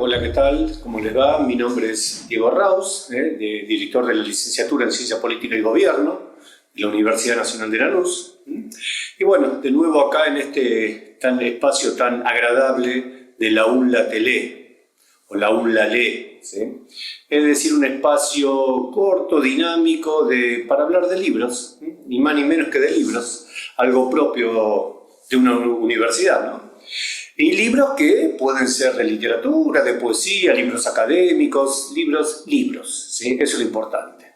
Hola, ¿qué tal? ¿Cómo les va? Mi nombre es Diego Raus, director de la licenciatura en Ciencia Política y Gobierno de la Universidad Nacional de Lanús. Y bueno, de nuevo acá en este espacio tan agradable de la UNLA Tele, o la UNLA LE, ¿sí? Es decir, un espacio corto, dinámico, para hablar de libros, ni más ni menos que de libros, algo propio de una universidad, ¿no? Y libros que pueden ser de literatura, de poesía, libros académicos, libros, ¿sí? Eso es lo importante.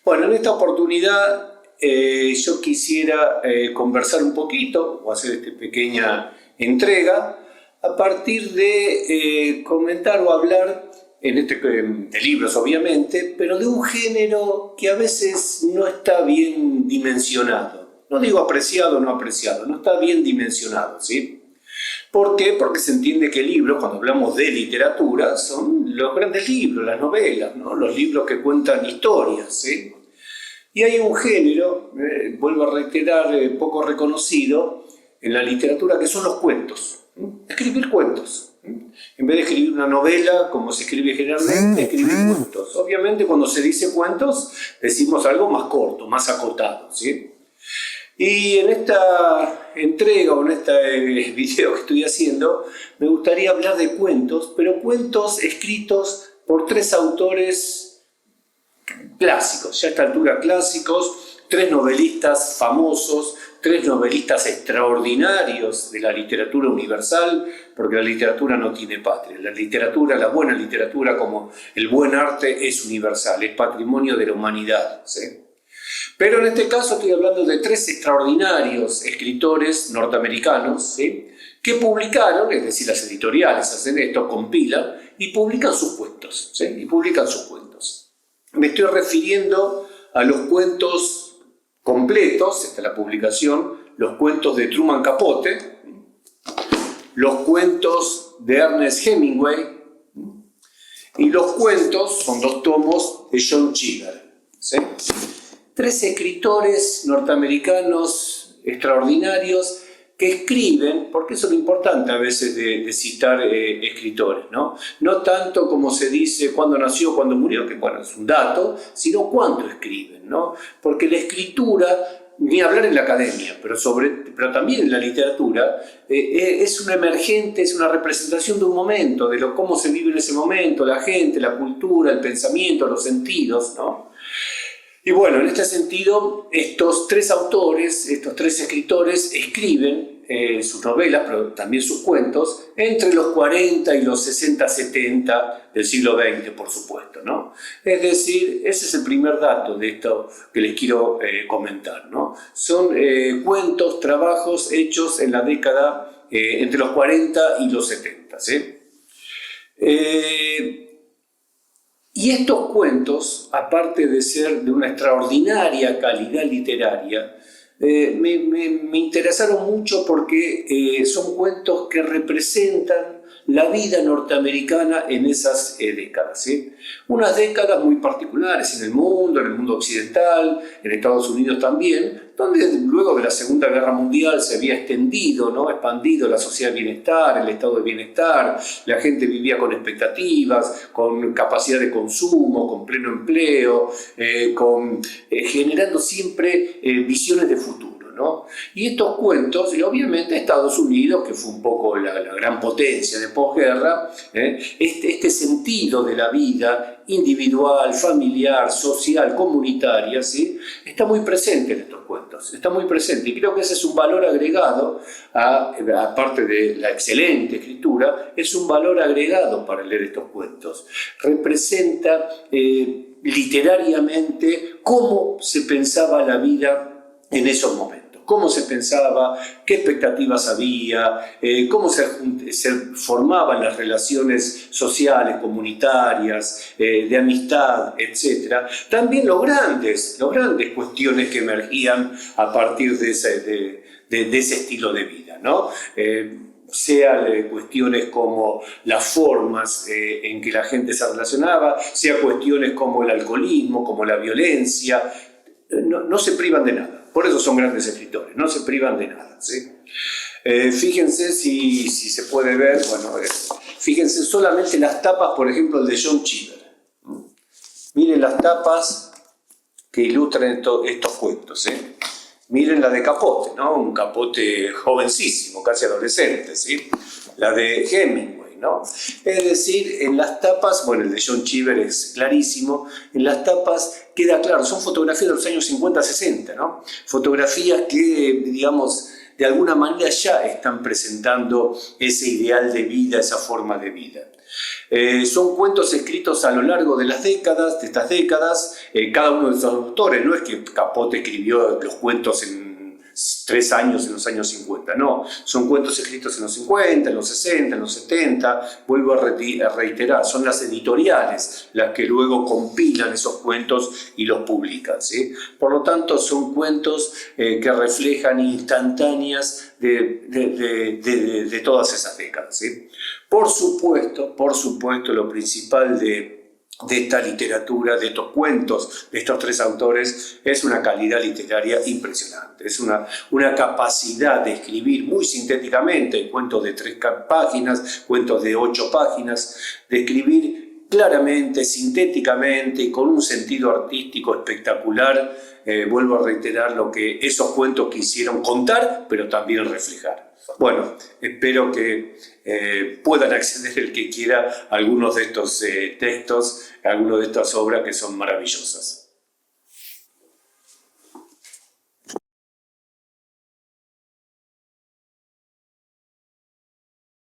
Bueno, en esta oportunidad yo quisiera conversar un poquito, o hacer esta pequeña entrega, a partir de comentar o hablar de libros, obviamente, pero de un género que a veces no está bien dimensionado. No digo apreciado o no apreciado, no está bien dimensionado, ¿sí? ¿Por qué? Porque se entiende que libros, cuando hablamos de literatura, son los grandes libros, las novelas, ¿no? Los libros que cuentan historias, ¿sí? Y hay un género, vuelvo a reiterar, poco reconocido en la literatura, que son los cuentos. Escribir cuentos. En vez de escribir una novela, como se escribe generalmente, escribir cuentos. Obviamente, cuando se dice cuentos, decimos algo más corto, más acotado, ¿sí? Y en esta entrega o en este video que estoy haciendo, me gustaría hablar de cuentos, pero cuentos escritos por tres autores clásicos, ya a esta altura clásicos, tres novelistas famosos, tres novelistas extraordinarios de la literatura universal, porque la literatura no tiene patria. La literatura, la buena literatura, como el buen arte, es universal, es patrimonio de la humanidad, ¿sí? Pero en este caso estoy hablando de tres extraordinarios escritores norteamericanos, ¿sí? Que publicaron, es decir, las editoriales hacen esto, compilan y publican sus cuentos, ¿sí? Y publican sus cuentos. Me estoy refiriendo a los cuentos completos, esta es la publicación, los cuentos de Truman Capote, los cuentos de Ernest Hemingway y los cuentos, son 2 tomos, de John Cheever, ¿sí? 3 escritores norteamericanos extraordinarios que escriben, porque eso es lo importante a veces de citar escritores, ¿no? No tanto como se dice cuándo nació, cuándo murió, que bueno, es un dato, sino cuánto escriben, ¿no? Porque la escritura, ni hablar en la academia, pero también en la literatura, es una emergente, es una representación de un momento, de cómo se vive en ese momento, la gente, la cultura, el pensamiento, los sentidos, ¿no? Y bueno, en este sentido, estos 3 autores, estos 3 escritores escriben sus novelas, pero también sus cuentos, entre los 40 y los 60-70 del siglo XX, por supuesto, ¿no? Es decir, ese es el primer dato de esto que les quiero comentar, ¿no? Son cuentos, trabajos hechos en la década entre los 40 y los 70, ¿sí? Y estos cuentos, aparte de ser de una extraordinaria calidad literaria, me interesaron mucho porque son cuentos que representan la vida norteamericana en esas décadas, ¿sí? Unas décadas muy particulares en el mundo occidental, en Estados Unidos también, donde luego de la Segunda Guerra Mundial se había extendido, ¿no? Expandido la sociedad de bienestar, el estado de bienestar, la gente vivía con expectativas, con capacidad de consumo, con pleno empleo, generando siempre visiones de futuro, ¿no? Y estos cuentos, y obviamente Estados Unidos, que fue un poco la gran potencia de posguerra, este sentido de la vida individual, familiar, social, comunitaria, ¿sí? Está muy presente en estos cuentos, está muy presente, y creo que ese es un valor agregado, aparte de la excelente escritura, es un valor agregado para leer estos cuentos. Representa literariamente cómo se pensaba la vida en esos momentos. Cómo se pensaba, qué expectativas había, cómo se formaban las relaciones sociales, comunitarias, de amistad, etc. También las grandes cuestiones que emergían a partir de ese estilo de vida, ¿no? Sea cuestiones como las formas en que la gente se relacionaba, sea cuestiones como el alcoholismo, como la violencia, no se privan de nada. Por eso son grandes escritores, no se privan de nada, ¿sí? Fíjense si se puede ver, bueno, Fíjense solamente las tapas, por ejemplo, el de John Cheever. Miren las tapas que ilustran estos cuentos. Miren la de Capote, ¿no? Un Capote jovencísimo, casi adolescente, ¿sí? La de Hemingway, ¿no? Es decir, en las tapas, bueno, el de John Cheever es clarísimo, en las tapas queda claro, son fotografías de los años 50-60, ¿no? Fotografías que, digamos, de alguna manera ya están presentando ese ideal de vida, esa forma de vida. Son cuentos escritos a lo largo de las décadas, cada uno de esos autores, no es que Capote escribió los cuentos en 3 años en los años 50, no, son cuentos escritos en los 50, en los 60, en los 70, vuelvo a reiterar, son las editoriales las que luego compilan esos cuentos y los publican, ¿sí? Por lo tanto, son cuentos que reflejan instantáneas de todas esas décadas, ¿sí? Por supuesto, lo principal de esta literatura, de estos cuentos, de estos 3 autores, es una calidad literaria impresionante. Es una capacidad de escribir muy sintéticamente, cuentos de 3 páginas, cuentos de 8 páginas, de escribir claramente, sintéticamente y con un sentido artístico espectacular. Vuelvo a reiterar lo que esos cuentos quisieron contar, pero también reflejar. Bueno, espero que puedan acceder el que quiera a algunos de estos textos, a algunas de estas obras que son maravillosas.